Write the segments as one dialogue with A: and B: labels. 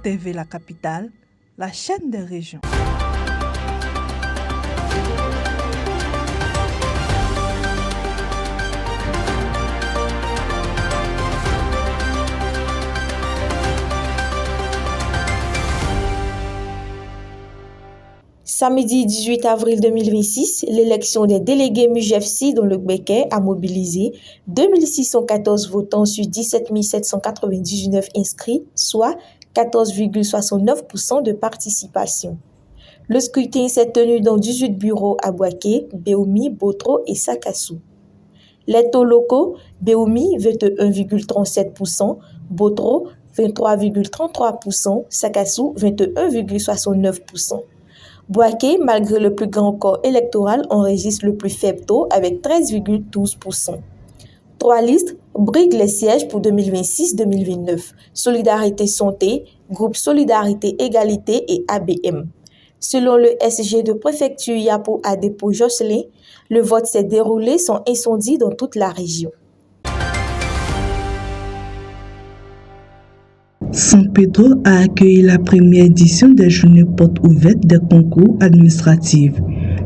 A: TV La Capitale, la chaîne des régions.
B: Samedi 18 avril 2026, l'élection des délégués MUJFC dans le Béquet a mobilisé 2614 votants sur 17 799 inscrits, soit 14,69% de participation. Le scrutin s'est tenu dans 18 bureaux à Boaké, Béoumi, Botro et Sakassou. Les taux locaux, Béoumi 21,37%, Botro 23,33%, Sakassou 21,69%. Boaké, malgré le plus grand corps électoral, enregistre le plus faible taux avec 13,12%. Trois listes briguent les sièges pour 2026-2029. Solidarité Santé, Groupe Solidarité Égalité et ABM. Selon le SG de préfecture Yapo Adepo Jocelyn, le vote s'est déroulé sans incendie dans toute la région.
C: San Pedro a accueilli la première édition des journées portes ouvertes des concours administratifs.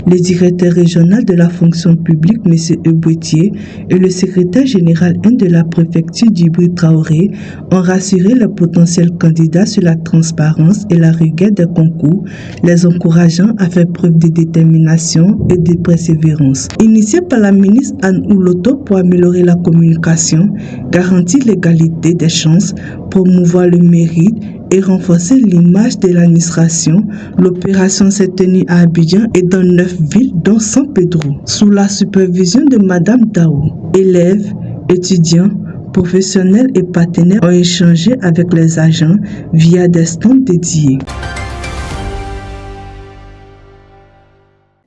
C: Le directeur régional de la fonction publique, M. Ebouetier, et le secrétaire général 1 de la préfecture Djibril Traoré ont rassuré les potentiels candidats sur la transparence et la rigueur des concours, les encourageant à faire preuve de détermination et de persévérance. Initié par la ministre Anne Ouloto pour améliorer la communication, garantir l'égalité des chances, promouvoir le mérite et renforcer l'image de l'administration, l'opération s'est tenue à Abidjan et dans 9 villes dont San Pedro, sous la supervision de Madame Dao. Élèves, étudiants, professionnels et partenaires ont échangé avec les agents via des stands dédiés.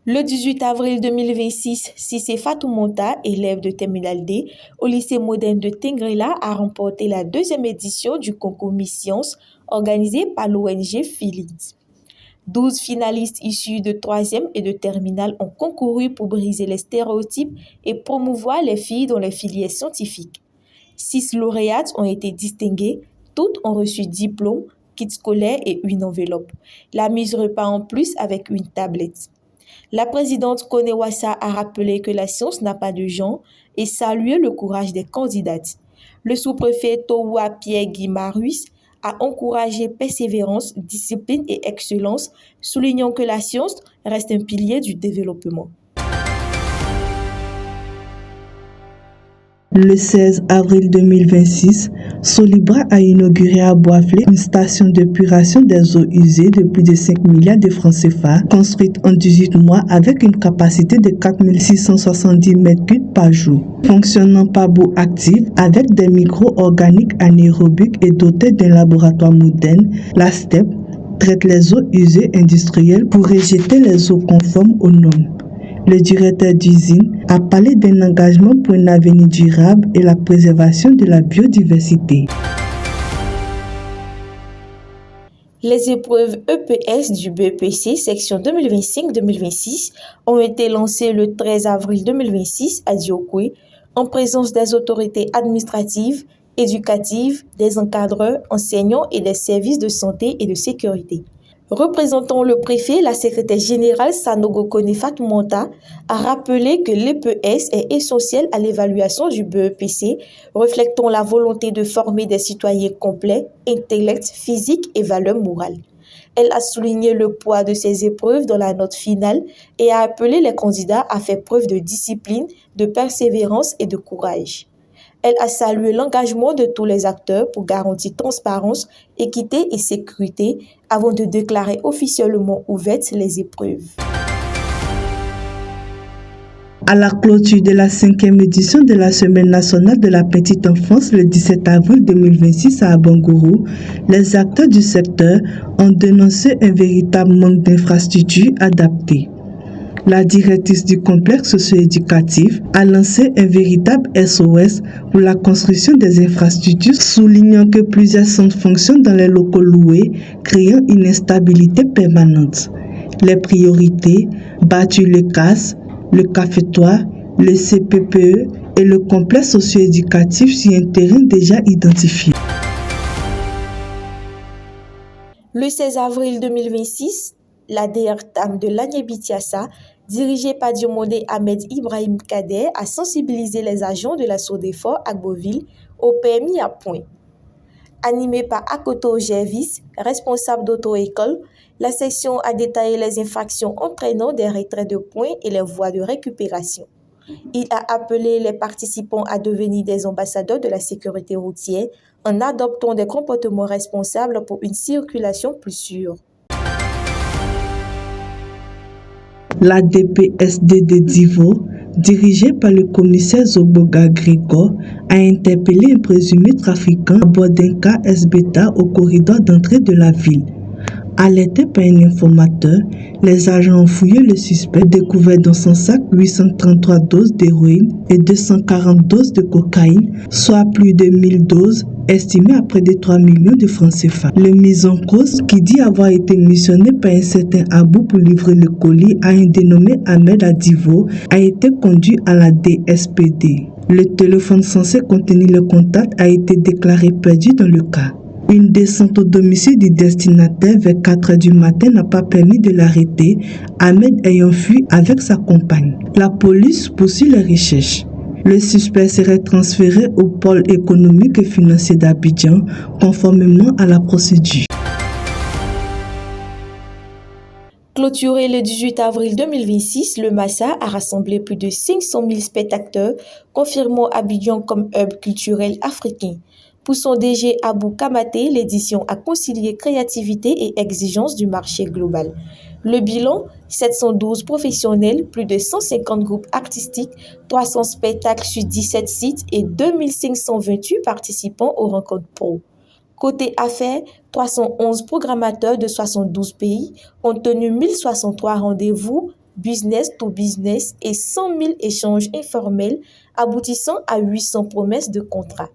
B: Le 18 avril 2026, Cissé Fatoumata, élève de Terminal D au lycée moderne de Tengrela, a remporté la 2e édition du concours Miss Science organisé par l'ONG Philips. 12 finalistes issus de 3e et de Terminal ont concouru pour briser les stéréotypes et promouvoir les filles dans les filières scientifiques. 6 lauréates ont été distinguées, toutes ont reçu diplôme, kit scolaire et une enveloppe. La mise repart en plus avec une tablette. La présidente Konewassa a rappelé que la science n'a pas de genre et salué le courage des candidates. Le sous-préfet Towa Pierre-Guy Maruis a encouragé persévérance, discipline et excellence, soulignant que la science reste un pilier du développement.
C: Le 16 avril 2026, Solibra a inauguré à Boisflé une station d'épuration des eaux usées de plus de 5 milliards de francs CFA, construite en 18 mois avec une capacité de 4670 m3 par jour. Fonctionnant par bout actif avec des micro-organiques anaérobiques et dotée d'un laboratoire moderne, la STEP traite les eaux usées industrielles pour rejeter les eaux conformes aux normes. Le directeur d'usine a parlé d'un engagement pour un avenir durable et la préservation de la biodiversité.
B: Les épreuves EPS du BEPC section 2025-2026 ont été lancées le 13 avril 2026 à Diokwe en présence des autorités administratives, éducatives, des encadreurs, enseignants et des services de santé et de sécurité. Représentant le préfet, la secrétaire générale Sanogo Kone Fatoumata a rappelé que l'EPS est essentiel à l'évaluation du BEPC, reflétant la volonté de former des citoyens complets, intellect, physique et valeurs morales. Elle a souligné le poids de ces épreuves dans la note finale et a appelé les candidats à faire preuve de discipline, de persévérance et de courage. Elle a salué l'engagement de tous les acteurs pour garantir transparence, équité et sécurité avant de déclarer officiellement ouvertes les épreuves.
C: À la clôture de la 5e édition de la Semaine nationale de la petite enfance le 17 avril 2026 à Abangourou, les acteurs du secteur ont dénoncé un véritable manque d'infrastructures adaptées. La directrice du complexe socio-éducatif a lancé un véritable SOS pour la construction des infrastructures, soulignant que plusieurs centres fonctionnent dans les locaux loués, créant une instabilité permanente. Les priorités, Bâtir le CAS, le cafétoire, le CPPE et le complexe socio-éducatif sur un terrain déjà identifié.
B: Le 16 avril 2026, la DERTAM de l'Agnébitiassa, dirigée par Diomondé Ahmed Ibrahim Kader, a sensibilisé les agents de la SODEFOR à Beauville au permis à points. Animée par Akoto Gervis, responsable d'auto-école, la section a détaillé les infractions entraînant des retraits de points et les voies de récupération. Il a appelé les participants à devenir des ambassadeurs de la sécurité routière en adoptant des comportements responsables pour une circulation plus sûre.
C: La DPSD de Divo, dirigée par le commissaire Zoboga Grigor, a interpellé un présumé trafiquant à bord d'un KS-Beta au corridor d'entrée de la ville. Alertés par un informateur, les agents ont fouillé le suspect, découvert dans son sac 833 doses d'héroïne et 240 doses de cocaïne, soit plus de 1000 doses, estimées à près de 3 millions de francs CFA. Le mis en cause, qui dit avoir été missionné par un certain Abou pour livrer le colis à un dénommé Ahmed Adivo, a été conduit à la DSPD. Le téléphone censé contenir le contact a été déclaré perdu dans le cas. Une descente au domicile du destinataire vers 4 h du matin n'a pas permis de l'arrêter, Ahmed ayant fui avec sa compagne. La police poursuit les recherches. Le suspect serait transféré au pôle économique et financier d'Abidjan, conformément à la procédure.
B: Clôturé le 18 avril 2026, le Massa a rassemblé plus de 500 000 spectateurs, confirmant Abidjan comme hub culturel africain. Pour son DG Abou Kamaté, l'édition a concilié créativité et exigence du marché global. Le bilan, 712 professionnels, plus de 150 groupes artistiques, 300 spectacles sur 17 sites et 2528 participants aux rencontres pro. Côté affaires, 311 programmateurs de 72 pays ont tenu 1063 rendez-vous business to business et 100 000 échanges informels aboutissant à 800 promesses de contrats.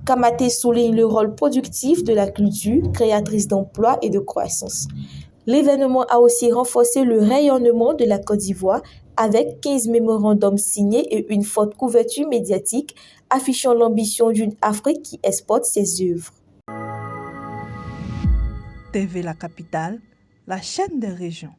B: Kamaté souligne le rôle productif de la culture, créatrice d'emplois et de croissance. L'événement a aussi renforcé le rayonnement de la Côte d'Ivoire avec 15 mémorandums signés et une forte couverture médiatique affichant l'ambition d'une Afrique qui exporte ses œuvres.
A: TV La Capitale, la chaîne des régions.